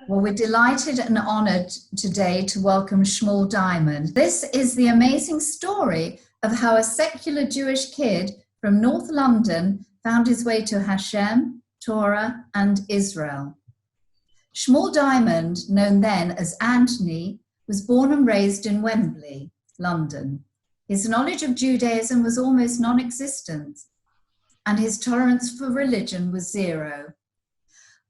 Well, we're delighted and honoured today to welcome Shmuel Diamond. This is the amazing story of how a secular Jewish kid from North London found his way to HaShem, Torah, and Israel. Shmuel Diamond, known then as Anthony, was born and raised in Wembley, London. His knowledge of Judaism was almost non-existent, and his tolerance for religion was zero.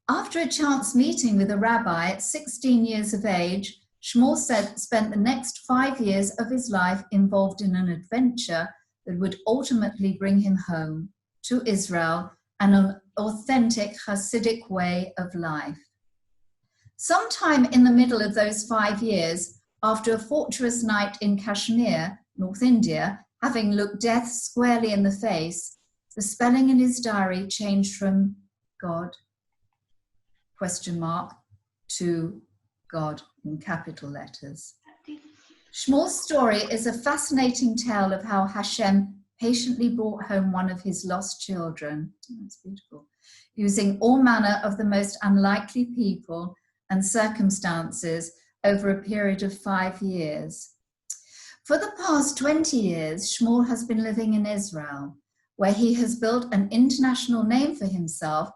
After a chance meeting with a rabbi at 16 years of age, Shmuel spent the next 5 years of his life involved in an adventure that would ultimately bring him home to Israel and an authentic Chassidic way of life. Sometime in the middle of those 5 years, after a torturous night in Kashmir, North India, having looked death squarely in the face, the spelling in his diary changed from God, ? To God in capital letters. Shmuel's story is a fascinating tale of how HaShem patiently brought home one of his lost children. That's beautiful. Using all manner of the most unlikely people and circumstances over a period of 5 years. For the past 20 years, Shmuel has been living in Israel, where he has built an international name for himself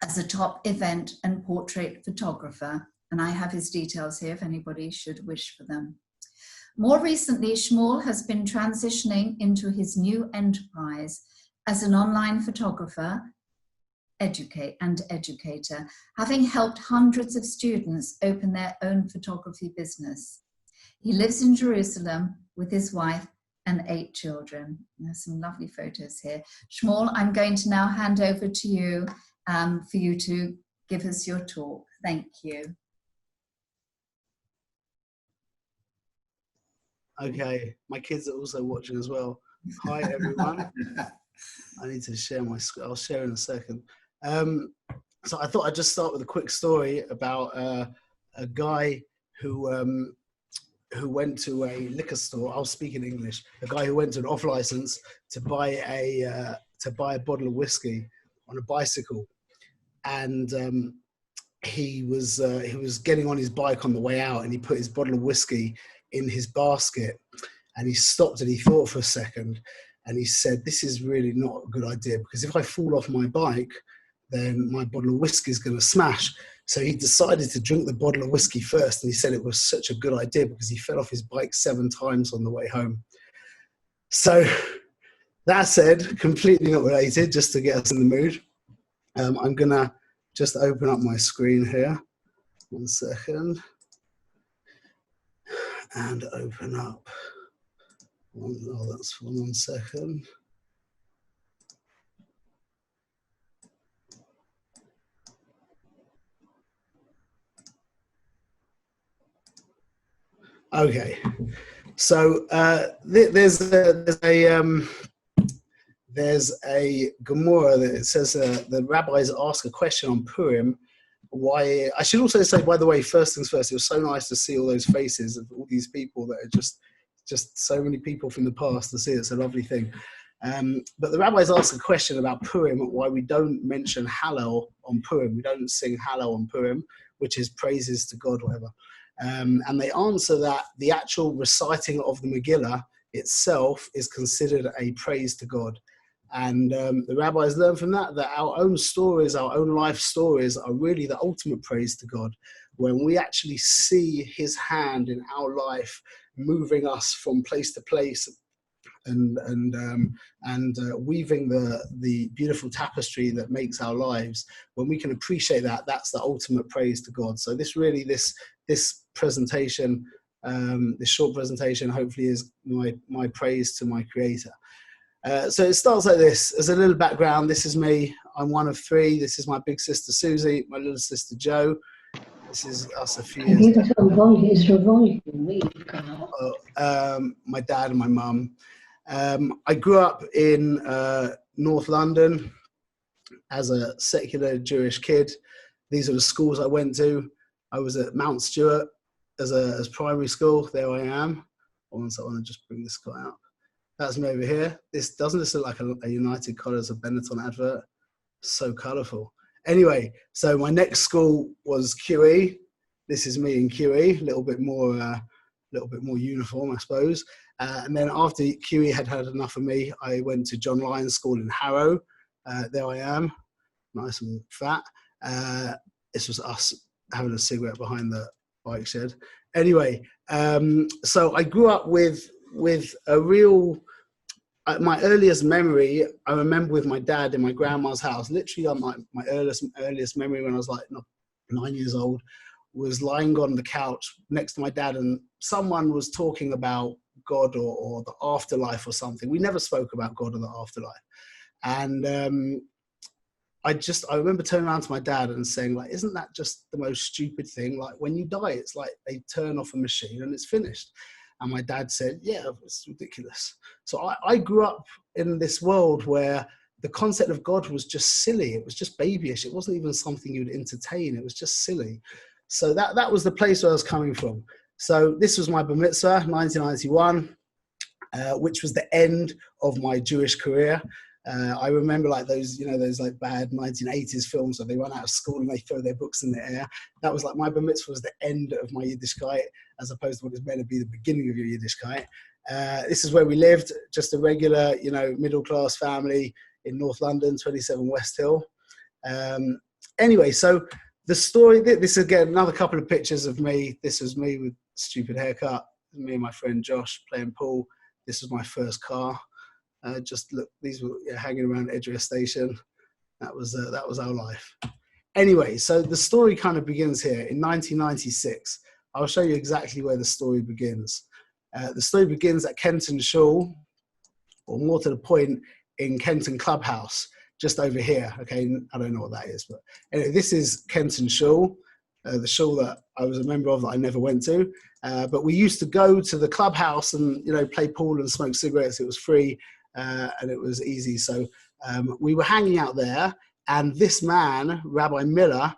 as a top event and portrait photographer, and I have his details here if anybody should wish for them. More recently, Shmuel has been transitioning into his new enterprise as an online photographer and educator, having helped hundreds of students open their own photography business. He lives in Jerusalem with his wife and 8 children. There's some lovely photos here. Shmuel, I'm going to now hand over to you for you to give us your talk. Thank you. Okay, my kids are also watching as well. Hi everyone. I need to share my screen. I'll share in a second. So I thought I'd just start with a quick story about a guy who went to a liquor store. I'll speak in English. A guy who went to an off license to buy a bottle of whiskey on a bicycle, and he was getting on his bike on the way out, and he put his bottle of whiskey in his basket, and he stopped and he thought for a second, and he said, "This is really not a good idea, because if I fall off my bike, then my bottle of whiskey is going to smash." So he decided to drink the bottle of whiskey first, and he said it was such a good idea because he fell off his bike 7 times on the way home. So that said, completely not related, just to get us in the mood, I'm going to just open up my screen here. 1 second. And open up. Oh, that's 1 second. Okay, so there's a Gemara that it says the rabbis ask a question on Purim. Why? I should also say, by the way, first things first, it was so nice to see all those faces of all these people that are just so many people from the past to see. It's a lovely thing. But the rabbis ask a question about Purim, why we don't mention Hallel on Purim. We don't sing Hallel on Purim, which is praises to God, whatever. And they answer that the actual reciting of the Megillah itself is considered a praise to God. And the rabbis learn from that our own stories, our own life stories are really the ultimate praise to God. When we actually see his hand in our life moving us from place to place and weaving the beautiful tapestry that makes our lives, when we can appreciate that, that's the ultimate praise to God. So this presentation, this short presentation, hopefully is my praise to my Creator. So it starts like this. As a little background, this is me. I'm one of 3. This is my big sister Susie, my little sister Jo. This is us a few years ago. My dad and my mum. I grew up in North London as a secular Jewish kid. These are the schools I went to. I was at Mount Stewart as primary school. There I am. I want to just bring this guy out. That's me over here. Doesn't this look like a United Colors of Benetton advert? So colourful. Anyway, so my next school was QE. This is me in QE, a little bit more uniform, I suppose. And then after QE had had enough of me, I went to John Lyons School in Harrow. There I am, nice and fat. This was us having a cigarette behind the bike shed. Anyway, so I grew up with a real, my earliest memory, I remember with my dad in my grandma's house, literally on my earliest memory when I was like 9 years old, was lying on the couch next to my dad, and someone was talking about God or the afterlife or something. We never spoke about God or the afterlife. And I remember turning around to my dad and saying, like, isn't that just the most stupid thing? Like, when you die, it's like they turn off a machine and it's finished. And my dad said, yeah, it's ridiculous. So I grew up in this world where the concept of God was just silly. It was just babyish. It wasn't even something you'd entertain. It was just silly. So that was the place where I was coming from. So this was my bar mitzvah, 1991, which was the end of my Jewish career. I remember like those like bad 1980s films where they run out of school and they throw their books in the air. That was like my bar mitzvah was the end of my Yiddishkeit, as opposed to what is meant to be the beginning of your Yiddishkeit. This is where we lived, just a regular, middle-class family in North London, 27 West Hill. Anyway, so the story, this again, another couple of pictures of me. This was me with stupid haircut, me and my friend Josh playing pool. This was my first car. Just look, these were hanging around Edgware Station. That was our life. Anyway, so the story kind of begins here in 1996. I'll show you exactly where the story begins. The story begins at Kenton Shul, or more to the point, in Kenton Clubhouse, just over here. Okay, I don't know what that is, but anyway, this is Kenton Shul, the shul that I was a member of that I never went to. But we used to go to the clubhouse and play pool and smoke cigarettes. It was free. And it was easy. So we were hanging out there, and this man, Rabbi Miller,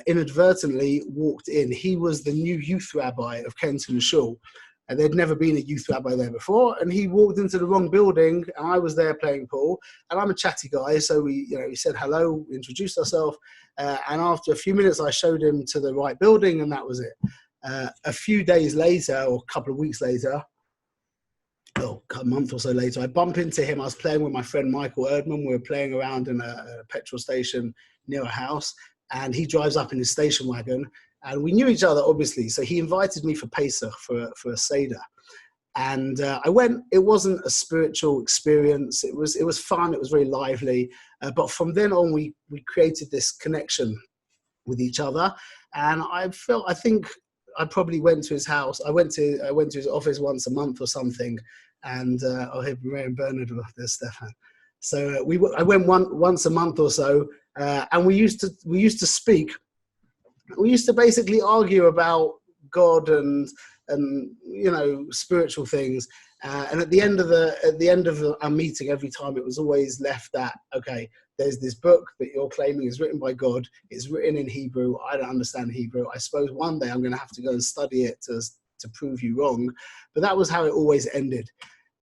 inadvertently walked in. He was the new youth rabbi of Kenton Shul. And there'd never been a youth rabbi there before, and he walked into the wrong building, and I was there playing pool, and I'm a chatty guy, so we said hello, we introduced ourselves, and after a few minutes, I showed him to the right building, and that was it. A few days later, or a couple of weeks later, a month or so later, I bump into him. I was playing with my friend Michael Erdman. We were playing around in a petrol station near a house, and he drives up in his station wagon, and we knew each other, obviously. So he invited me for Pesach, for a Seder. And I went. It wasn't a spiritual experience. It was fun. It was very lively. But from then on, we created this connection with each other. And I think I probably went to his house. I went to his office once a month or something. And I'll hear Ray and Bernard with this, Stefan. So I went once a month or so, and we used to speak. We used to basically argue about God and spiritual things. And at the end of our meeting, every time it was always left that, okay, there's this book that you're claiming is written by God. It's written in Hebrew. I don't understand Hebrew. I suppose one day I'm going to have to go and study it to prove you wrong. But that was how it always ended.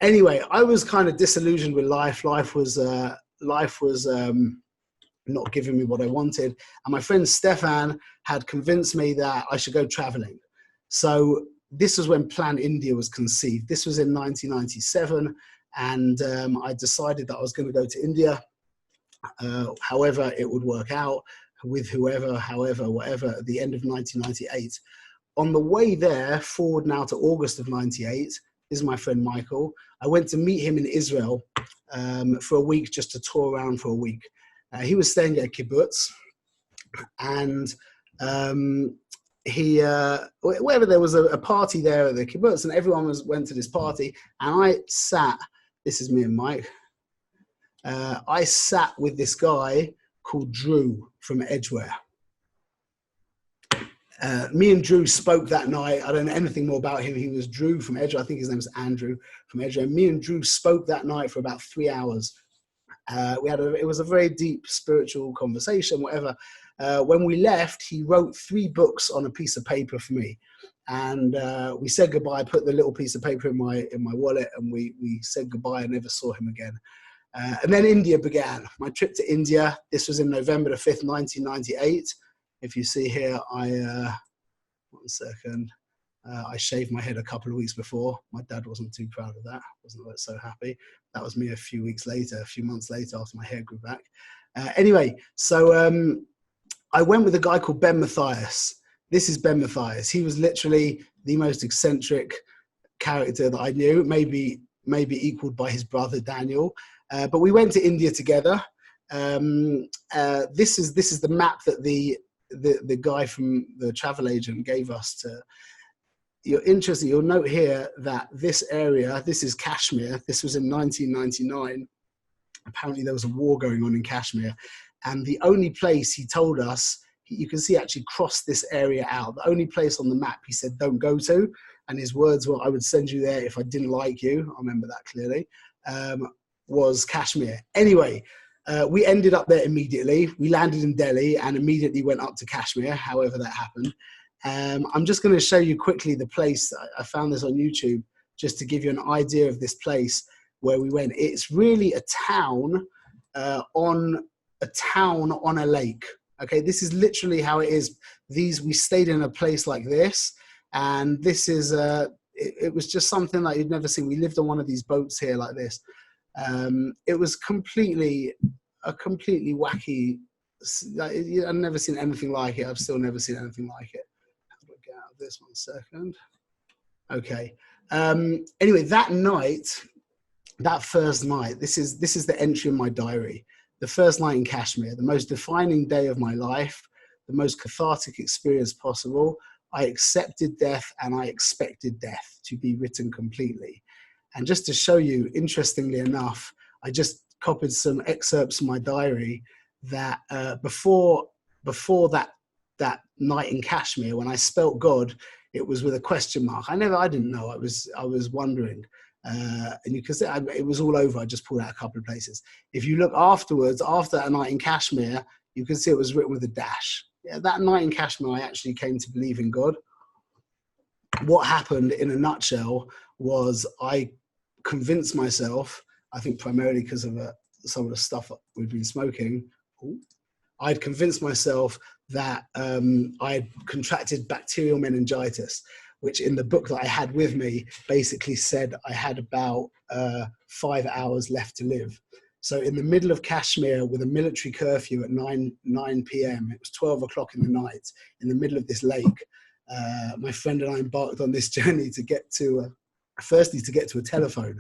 Anyway, I was kind of disillusioned with life. Life was not giving me what I wanted. And my friend Stefan had convinced me that I should go traveling. So this was when Plan India was conceived. This was in 1997. And I decided that I was going to go to India. However it would work out, with whoever, however, whatever, at the end of 1998. On the way there, forward now to August of 98, this is my friend Michael. I went to meet him in Israel for a week, just to tour around for a week. He was staying at a kibbutz, and wherever there was a party there at the kibbutz, and everyone went to this party, and I sat, this is me and Mike, I sat with this guy called Drew from Edgware. Me and Drew spoke that night. I don't know anything more about him. He was Drew from Edgware. I think his name was Andrew from Edgware. Me and Drew spoke that night for about 3 hours. It was a very deep spiritual conversation, whatever. When we left, he wrote 3 books on a piece of paper for me. And we said goodbye. I put the little piece of paper in my wallet, and we said goodbye. I never saw him again. And then India began. My trip to India, this was in November the 5th, 1998. If you see here, one second. I shaved my head a couple of weeks before. My dad wasn't too proud of that. Wasn't so happy. That was me a few months later after my hair grew back. Anyway, so I went with a guy called Ben Matthias. This is Ben Matthias. He was literally the most eccentric character that I knew, maybe equaled by his brother Daniel. But we went to India together. This is the map that the guy from the travel agent gave us to. You're interested, you'll note here that this area, this is Kashmir. This was in 1999. Apparently there was a war going on in Kashmir. And the only place he told us, you can see actually crossed this area out. The only place on the map he said don't go to, and his words were, I would send you there if I didn't like you. I remember that clearly, was Kashmir. Anyway, we ended up there immediately. We landed in Delhi and immediately went up to Kashmir, however that happened. I'm just going to show you quickly the place. I found this on YouTube just to give you an idea of this place where we went. It's really a town on a lake. Okay, this is literally how it is. We stayed in a place like this, and this is it was just something like you'd never seen. We lived on one of these boats here like this. It was completely wacky. I've never seen anything like it. I've still never seen anything like it. Get out of this 1 second. Okay. Anyway, that first night, this is the entry in my diary. The first night in Kashmir, the most defining day of my life, the most cathartic experience possible. I accepted death and I expected death to be written completely. And just to show you, interestingly enough, I just copied some excerpts from my diary that before that night in Kashmir, when I spelt God, it was with a question mark. I didn't know. I was wondering. And you can see it was all over. I just pulled out a couple of places. If you look afterwards, after a night in Kashmir, you can see it was written with a dash. Yeah, that night in Kashmir, I actually came to believe in God. What happened in a nutshell was I convinced myself, I think primarily because of some of the stuff we've been smoking, I'd convinced myself that I had contracted bacterial meningitis, which in the book that I had with me basically said I had about 5 hours left to live. So in the middle of Kashmir with a military curfew at 9 p.m., it was 12 o'clock in the night, in the middle of this lake, my friend and I embarked on this journey to get to, firstly to get to a telephone.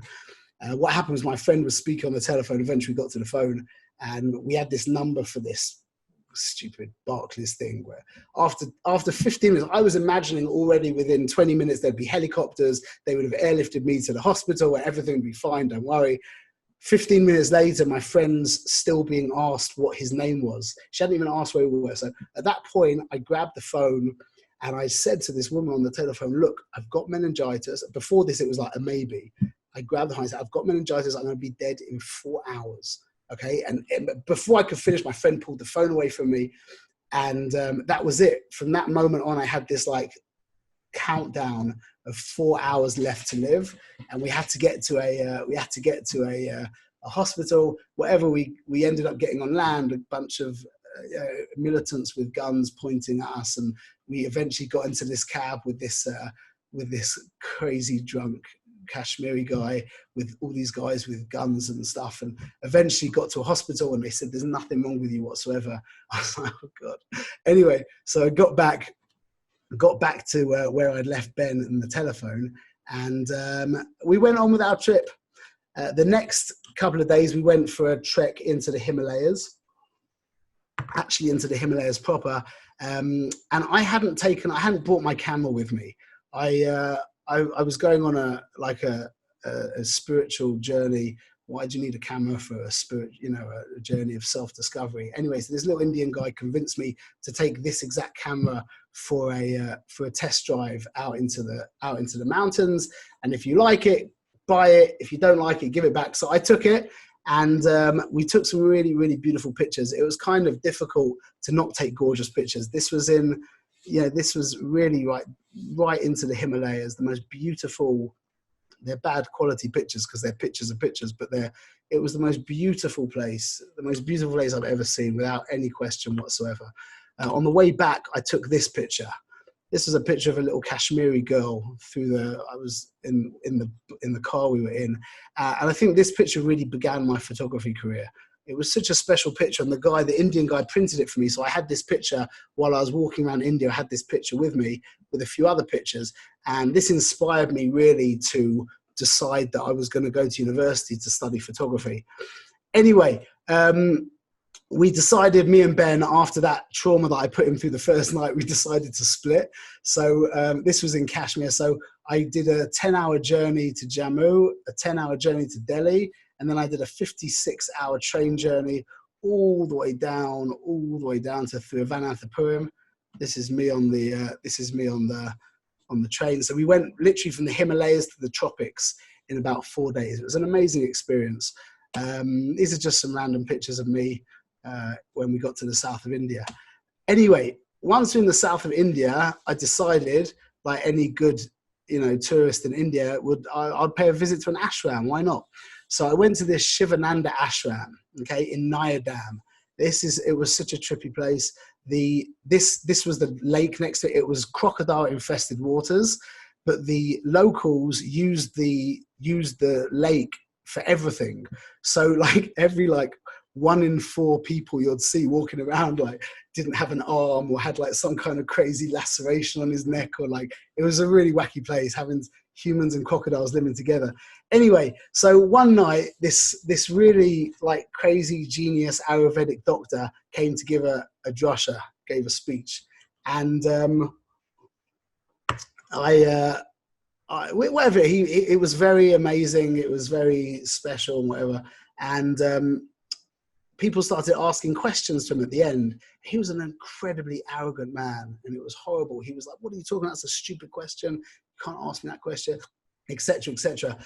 What happened was my friend was speaking on the telephone, eventually got to the phone, and we had this number for this stupid Barclays thing where after 15 minutes, I was imagining already within 20 minutes there'd be helicopters, they would have airlifted me to the hospital where everything would be fine, don't worry. 15 minutes later, my friend's still being asked what his name was. She hadn't even asked where we were. So at that point, I grabbed the phone and I said to this woman on the telephone, look, I've got meningitis. Before this, it was like a maybe. I grabbed the phone and said, I've got meningitis. I'm going to be dead in 4 hours. Okay. And before I could finish, my friend pulled the phone away from me. And that was it. From that moment on, I had this like countdown of 4 hours left to live. And we had to get to a hospital. Whatever we ended up getting on land, a bunch of militants with guns pointing at us. And we eventually got into this cab with this crazy drunk Kashmiri guy with all these guys with guns and stuff, and eventually got to a hospital and they said there's nothing wrong with you whatsoever. I was like, oh God. Anyway, so I got back to where I'd left Ben and the telephone, and we went on with our trip. The next couple of days we went for a trek into the Himalayas, actually into the Himalayas proper, and I hadn't brought my camera with me. I was going on a spiritual journey. Why do you need a camera for a journey of self-discovery? Anyway, so this little Indian guy convinced me to take this exact camera for a test drive out into the mountains. And if you like it, buy it. If you don't like it, give it back. So I took it, and we took some really, really beautiful pictures. It was kind of difficult to not take gorgeous pictures. This was really right into the Himalayas, the most beautiful. They're bad quality pictures because they're pictures of pictures, but they're It was the most beautiful place I've ever seen, without any question whatsoever. On the way back, I took this picture. This was a picture of a little Kashmiri girl I was in the car we were in. And I think this picture really began my photography career. It was such a special picture, and the Indian guy printed it for me. So I had this picture while I was walking around India. I had this picture with me with a few other pictures. And this inspired me really to decide that I was going to go to university to study photography. Anyway, we decided, me and Ben, after that trauma that I put him through the first night, we decided to split. So this was in Kashmir. So I did a 10-hour journey to Jammu, a 10-hour journey to Delhi, and then I did a 56-hour train journey all the way down to Thiruvananthapuram. This is me on the train. So we went literally from the Himalayas to the tropics in about 4 days. It was an amazing experience. These are just some random pictures of me when we got to the south of India. Anyway, once we're in the south of India, I decided, like any good, tourist in India, I'd pay a visit to an ashram. Why not? So I went to this Shivananda Ashram, okay, in Nayadam. It was such a trippy place. This was the lake next to it. It was crocodile infested waters, but the locals used the lake for everything. So like every 1 in 4 people you'd see walking around didn't have an arm or had some kind of crazy laceration on his neck, or it was a really wacky place, having humans and crocodiles living together. Anyway, so one night this really crazy genius Ayurvedic doctor came to give a drasha, gave a speech, and whatever, it was very amazing, it was very special and whatever, and people started asking questions to him at the end. He was an incredibly arrogant man, and it was horrible. He was like, "What are you talking about? That's a stupid question. You can't ask me that question," etc., etc.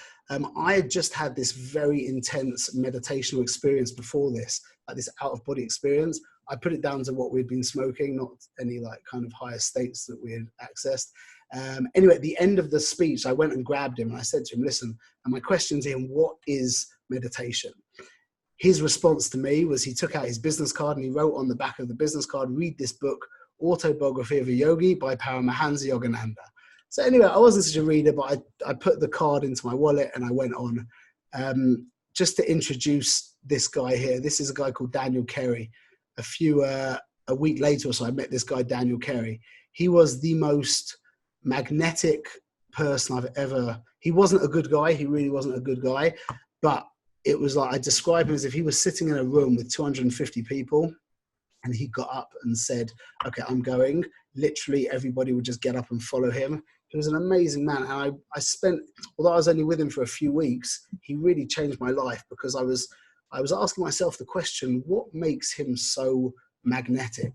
I had just had this very intense meditational experience before this, this out-of-body experience. I put it down to what we'd been smoking, not any kind of higher states that we had accessed. Anyway, at the end of the speech, I went and grabbed him and I said to him, "Listen," and my question to him, "What is meditation?" His response to me was, he took out his business card and he wrote on the back of the business card, "Read this book, Autobiography of a Yogi by Paramahansa Yogananda." So anyway, I wasn't such a reader, but I put the card into my wallet and I went on. Just to introduce this guy here, this is a guy called Daniel Kerry. A week later or so, I met this guy, Daniel Kerry. He was the most magnetic person he wasn't a good guy. He really wasn't a good guy, but it was I describe him as if he was sitting in a room with 250 people and he got up and said, "Okay, I'm going." Literally everybody would just get up and follow him. He was an amazing man. And although I was only with him for a few weeks, he really changed my life, because I was asking myself the question, what makes him so magnetic?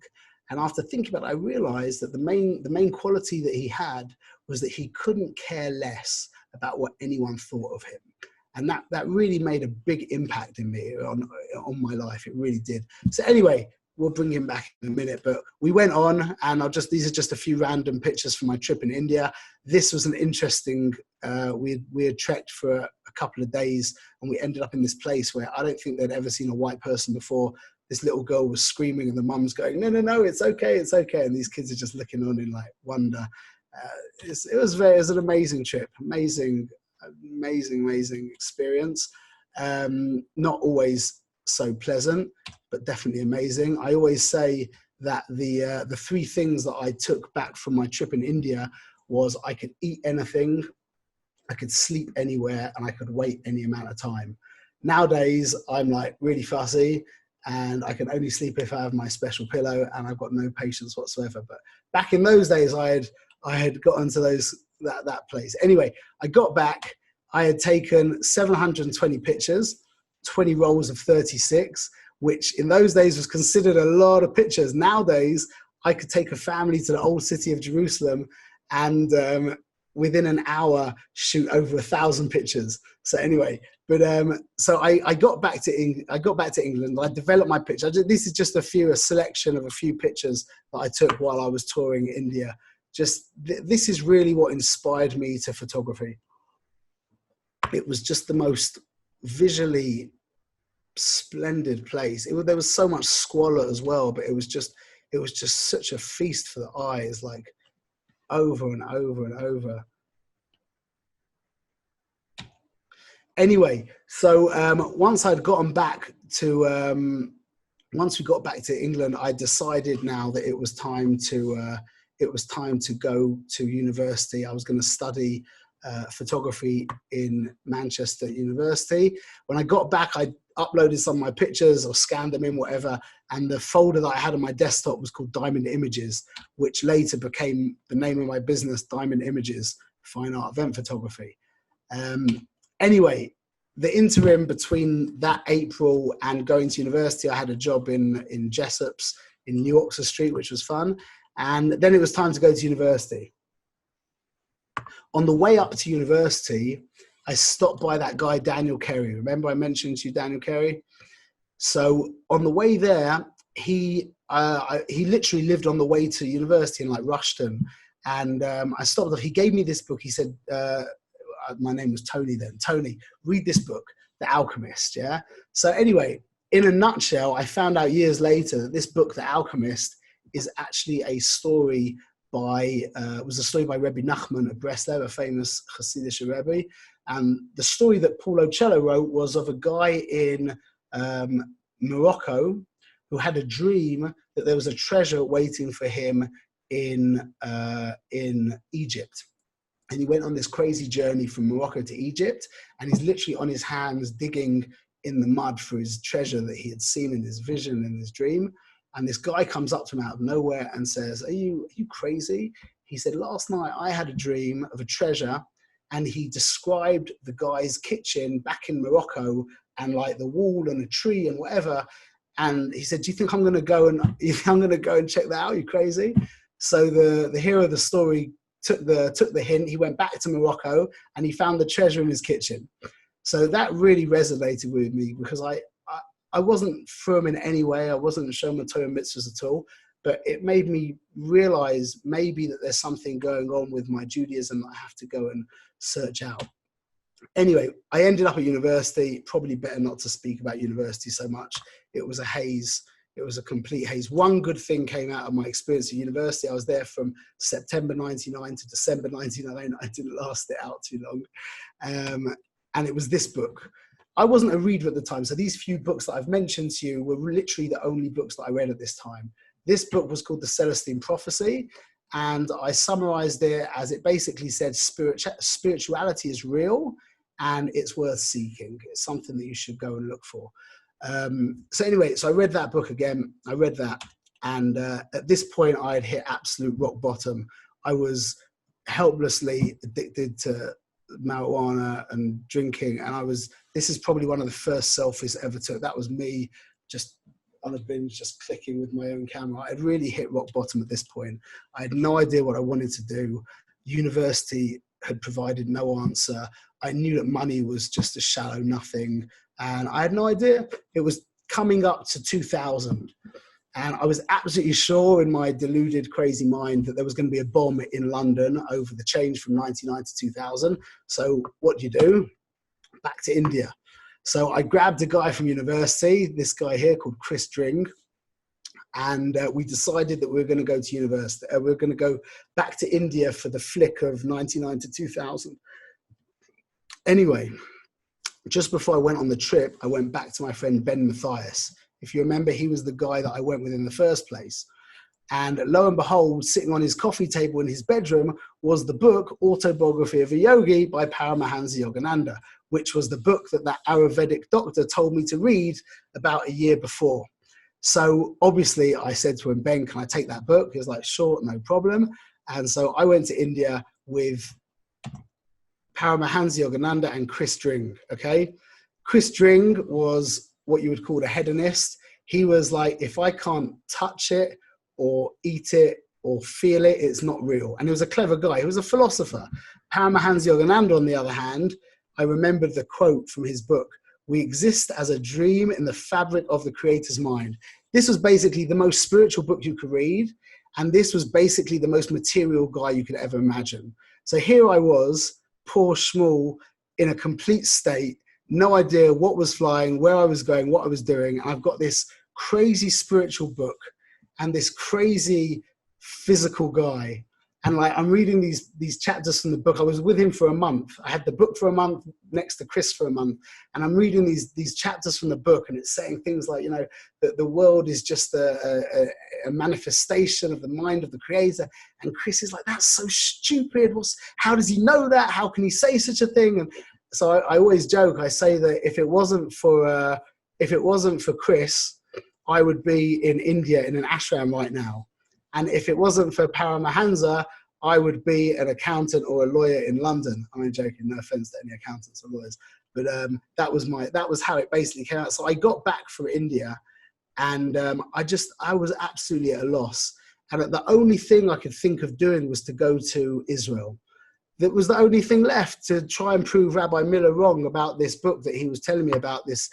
And after thinking about it, I realized that the main quality that he had was that he couldn't care less about what anyone thought of him. And that really made a big impact in me, on my life. It really did. So anyway, we'll bring him back in a minute, but we went on, and these are just a few random pictures from my trip in India. This was an interesting, we had trekked for a couple of days, and we ended up in this place where I don't think they'd ever seen a white person before. This little girl was screaming and the mum's going, no, it's okay. And these kids are just looking on in wonder. It was an amazing trip, amazing experience. Not always so pleasant, but definitely amazing. I always say that the 3 things that I took back from my trip in India was I could eat anything, I could sleep anywhere, and I could wait any amount of time. Nowadays, I'm really fussy, and I can only sleep if I have my special pillow, and I've got no patience whatsoever. But back in those days, I had gotten to that place. Anyway, I got back. I had taken 720 pictures, 20 rolls of 36, which in those days was considered a lot of pictures. Nowadays, I could take a family to the old city of Jerusalem and within an hour shoot over 1,000 pictures. So anyway, but so I got back to England. I developed my picture. This is just a selection of a few pictures that I took while I was touring India. This is really what inspired me to photography. It was just the most visually splendid place. There was so much squalor as well, but it was just such a feast for the eyes, like over and over and over. Anyway, so once I'd gotten back to, once we got back to England, I decided now that it was time to go to university. I was going to study photography in Manchester University. When I got back, I uploaded some of my pictures or scanned them in, whatever, and the folder that I had on my desktop was called Diamond Images, which later became the name of my business, Diamond Images, Fine Art Event Photography. Anyway, the interim between that April and going to university, I had a job in Jessop's in New Oxford Street, which was fun. And then it was time to go to university. On the way up to university, I stopped by that guy, Daniel Carey. Remember I mentioned to you Daniel Carey? So on the way there, he literally lived on the way to university in like Rushton. And I stopped off. He gave me this book. He said, my name was Tony then. Tony, read this book, The Alchemist, yeah? So anyway, in a nutshell, I found out years later that this book, The Alchemist, is actually a story by Rabbi Nachman of Breslev, a famous Chassidic Rabbi. And the story that Paul Ocello wrote was of a guy in Morocco who had a dream that there was a treasure waiting for him in Egypt. And he went on this crazy journey from Morocco to Egypt, and he's literally on his hands digging in the mud for his treasure that he had seen in his vision, in his dream. And this guy comes up to him out of nowhere and says, are you crazy? He said, last night I had a dream of a treasure, and he described the guy's kitchen back in Morocco and like the wall and a tree and whatever. And he said, do you think I'm going to go and check that out? Are you crazy? So the hero of the story took the hint. He went back to Morocco and he found the treasure in his kitchen. So that really resonated with me, because I wasn't firm in any way. I wasn't showing Torah mitzvahs at all, but it made me realize maybe that there's something going on with my Judaism that I have to go and search out. Anyway, I ended up at university. Probably better not to speak about university so much. It was a haze. It was a complete haze. One good thing came out of my experience at university. I was there from September 99 to December 99. I didn't last it out too long. And it was this book. I wasn't a reader at the time, so these few books that I've mentioned to you were literally the only books that I read at this time. This book was called The Celestine Prophecy, and I summarized it as it basically said spirituality is real and it's worth seeking. It's something that you should go and look for. So anyway, so I read that book again. I read that, and at this point I had hit absolute rock bottom. I was helplessly addicted to marijuana and drinking, and this is probably one of the first selfies I ever took. That was me just on a binge, just clicking with my own camera. I'd really hit rock bottom at this point. I had no idea what I wanted to do. University had provided no answer. I knew that money was just a shallow nothing, and I had no idea. It was coming up to 2000, and I was absolutely sure in my deluded, crazy mind that there was going to be a bomb in London over the change from 99 to 2000. So what do? Back to India. So I grabbed a guy from university, this guy here called Chris Dring, and we decided that we were going to go to university. We were going to go back to India for the flick of 99 to 2000. Anyway, just before I went on the trip, I went back to my friend Ben Matthias. If you remember, he was the guy that I went with in the first place. And lo and behold, sitting on his coffee table in his bedroom was the book Autobiography of a Yogi by Paramahansa Yogananda, which was the book that Ayurvedic doctor told me to read about a year before. So obviously I said to him, Ben, can I take that book? He was like, sure, no problem. And so I went to India with Paramahansa Yogananda and Chris Dring, okay? Chris Dring was what you would call a hedonist. He was like, if I can't touch it or eat it or feel it, it's not real. And he was a clever guy. He was a philosopher. Paramahansa Yogananda, on the other hand, I remembered the quote from his book, "We exist as a dream in the fabric of the creator's mind." This was basically the most spiritual book you could read. And this was basically the most material guy you could ever imagine. So here I was, poor Shmuel, in a complete state, no idea what was flying, where I was going, what I was doing. I've got this crazy spiritual book and this crazy physical guy. And like, I'm reading these chapters from the book. I was with him for a month. I had the book for a month next to Chris for a month. And I'm reading these chapters from the book, and it's saying things like, that the world is just a manifestation of the mind of the creator. And Chris is like, that's so stupid. How does he know that? How can he say such a thing? And so I always joke. I say that if it wasn't for Chris, I would be in India in an ashram right now. And if it wasn't for Paramahansa, I would be an accountant or a lawyer in London. I'm joking, no offense to any accountants or lawyers. But that was how it basically came out. So I got back from India, and I was absolutely at a loss. And the only thing I could think of doing was to go to Israel. That was the only thing left, to try and prove Rabbi Miller wrong about this book that he was telling me about, this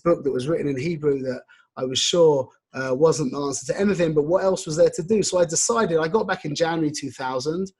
book that was written in Hebrew that I was sure wasn't the answer to anything, but what else was there to do? So I got back in January 2000,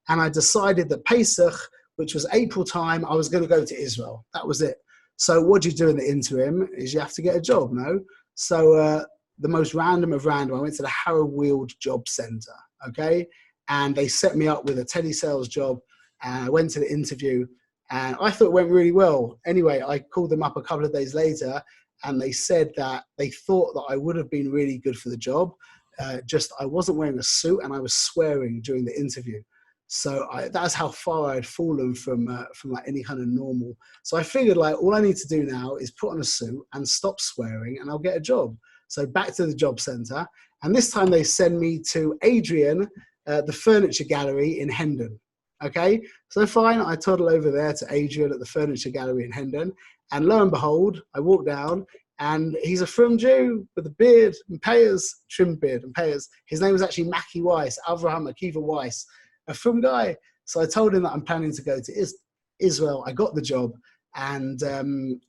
and I decided that Pesach, which was April time, I was going to go to Israel. That was it. So what do you do in the interim is you have to get a job, no? So the most random of random, I went to the Harrow Weald Job Centre, okay? And they set me up with a telesales job, and I went to the interview, and I thought it went really well. Anyway, I called them up a couple of days later, and they said that they thought that I would have been really good for the job. Just I wasn't wearing a suit, and I was swearing during the interview. So that's how far I had fallen from like any kind of normal. So I figured like all I need to do now is put on a suit and stop swearing, and I'll get a job. So back to the job centre, and this time they send me to Adrian, the furniture gallery in Hendon. Okay, so fine, I toddle over there to Adrian at the furniture gallery in Hendon, and lo and behold, I walk down, and he's a frum Jew with a beard and payers, trimmed beard and payers. His name was actually Mackie Weiss, Avraham Akiva Weiss, a frum guy. So I told him that I'm planning to go to Israel. I got the job, and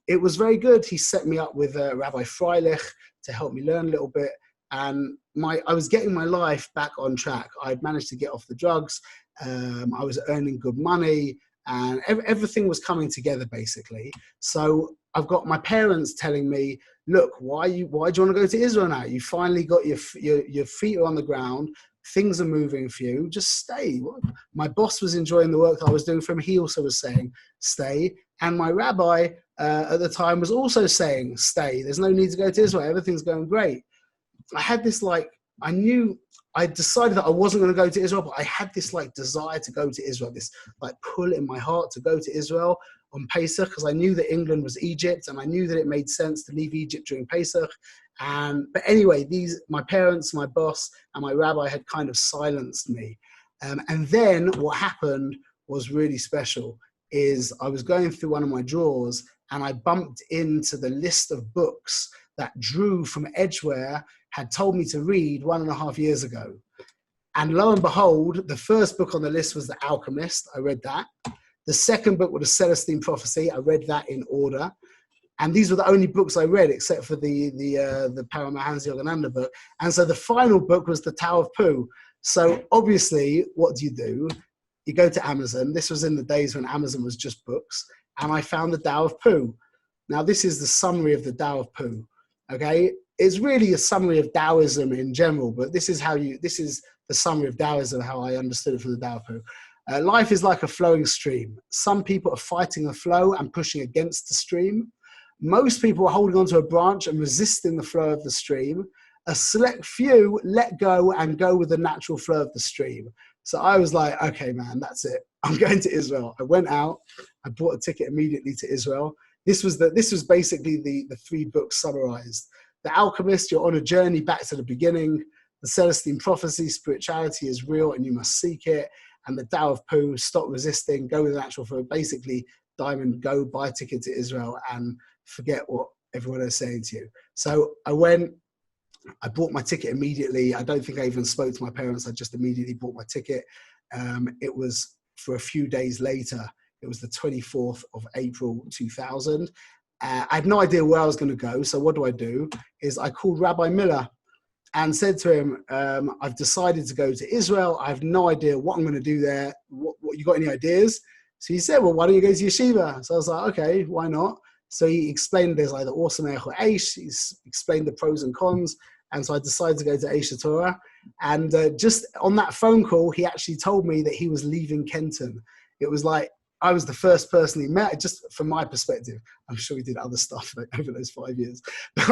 it was very good. He set me up with Rabbi Freilich to help me learn a little bit, and I was getting my life back on track. I'd managed to get off the drugs. I was earning good money, and everything was coming together basically. So I've got my parents telling me, look, why do you want to go to Israel now? You finally got your feet are on the ground. Things are moving for you. Just stay. My boss was enjoying the work that I was doing for him. He also was saying, stay. And my rabbi at the time was also saying, stay. There's no need to go to Israel. Everything's going great. I had this I decided that I wasn't going to go to Israel, but I had this desire to go to Israel, this pull in my heart to go to Israel on Pesach, because I knew that England was Egypt, and I knew that it made sense to leave Egypt during Pesach. But anyway, my parents, my boss, and my rabbi had kind of silenced me. And then what happened was really special. Is I was going through one of my drawers, and I bumped into the list of books that Drew from Edgeware had told me to read 1.5 years ago. And lo and behold, the first book on the list was The Alchemist. I read that. The second book was The Celestine Prophecy. I read that in order. And these were the only books I read, except for the Paramahansa Yogananda book. And so the final book was The Tao of Pooh. So obviously, what do? You go to Amazon. This was in the days when Amazon was just books. And I found The Tao of Pooh. Now, this is the summary of The Tao of Pooh. Okay? It's really a summary of Taoism in general, but this is the summary of Taoism, how I understood it from the Tao of Pooh. Life is like a flowing stream. Some people are fighting the flow and pushing against the stream. Most people are holding onto a branch and resisting the flow of the stream. A select few let go and go with the natural flow of the stream. So I was like, okay, man, that's it. I'm going to Israel. I went out. I bought a ticket immediately to Israel. This was basically the 3 books summarized. The Alchemist, you're on a journey back to the beginning. The Celestine Prophecy, spirituality is real and you must seek it. And the Tao of Pooh, stop resisting, go with the natural flow. Basically, Diamond, go buy a ticket to Israel and forget what everyone is saying to you. So I went, I bought my ticket immediately. I don't think I even spoke to my parents. I just immediately bought my ticket. It was for a few days later. It was the 24th of April, 2000. I had no idea where I was going to go. So what do? Is I called Rabbi Miller and said to him, I've decided to go to Israel. I have no idea what I'm going to do there. What you got any ideas? So he said, well, why don't you go to yeshiva? So I was like, okay, why not? So he explained there's either awesome or Aish. He's explained the pros and cons. And so I decided to go to Aish Torah. And just on that phone call, he actually told me that he was leaving Kenton. It was like, I was the first person he met, just from my perspective. I'm sure he did other stuff over those 5 years. But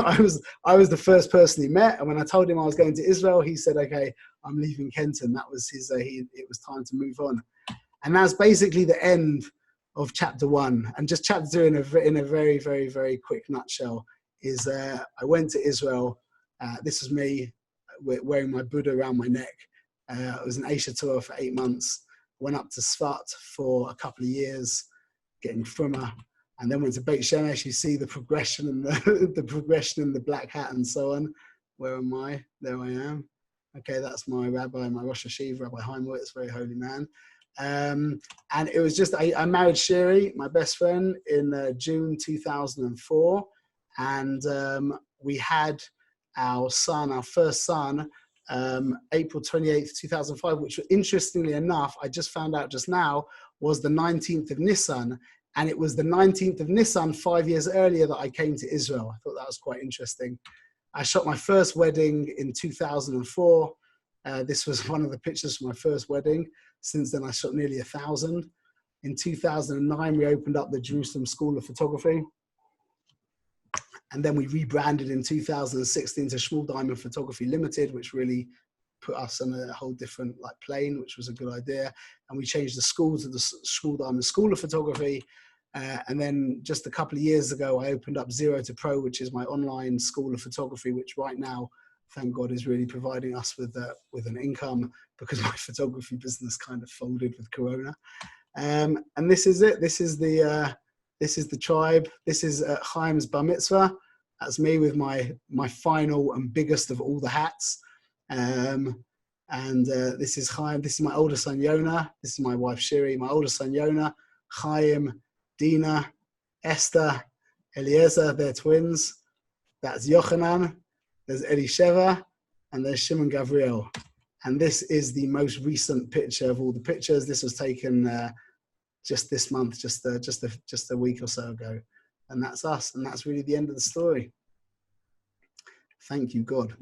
I was the first person he met. And when I told him I was going to Israel, he said, okay, I'm leaving Kenton. That was his, it was time to move on. And that's basically the end of chapter 1. And just chapter 2 in a very, very, very quick nutshell is I went to Israel. This was me wearing my Buddha around my neck. I was in Asia Torah for 8 months. Went up to Sfat for a couple of years, getting Fruma, and then went to Beit Shemesh. You see the progression and the progression in the black hat and so on. Where am I? There I am. Okay, that's my rabbi, my Rosh Hashiv, Rabbi Heimowitz, very holy man. And it was just, I married Shiri, my best friend, in June 2004. And we had our son, our first son, April 28th, 2005, which interestingly enough, I just found out just now, was the 19th of Nisan. And it was the 19th of Nisan 5 years earlier that I came to Israel. I thought that was quite interesting. I shot my first wedding in 2004. This was one of the pictures from my first wedding. Since then, I shot nearly 1,000. In 2009, we opened up the Jerusalem School of Photography. And then we rebranded in 2016 to Shmuel Diamond Photography Limited, which really put us on a whole different plane, which was a good idea. And we changed the school to the Shmuel Diamond School of Photography. And then just a couple of years ago, I opened up Zero to Pro, which is my online school of photography, which right now, thank God, is really providing us with an income, because my photography business kind of folded with Corona. And this is it. This is the tribe. This is Chaim's Bar Mitzvah. That's me with my final and biggest of all the hats. This is Chaim. This is my older son, Yonah. This is my wife, Shiri. My older son, Yonah. Chaim, Dina, Esther, Eliezer, they're twins. That's Yochanan. There's Elisheva, and there's Shimon Gavriel. And this is the most recent picture of all the pictures. This was taken just this month, just a week or so ago. And that's us. And that's really the end of the story. Thank you, God.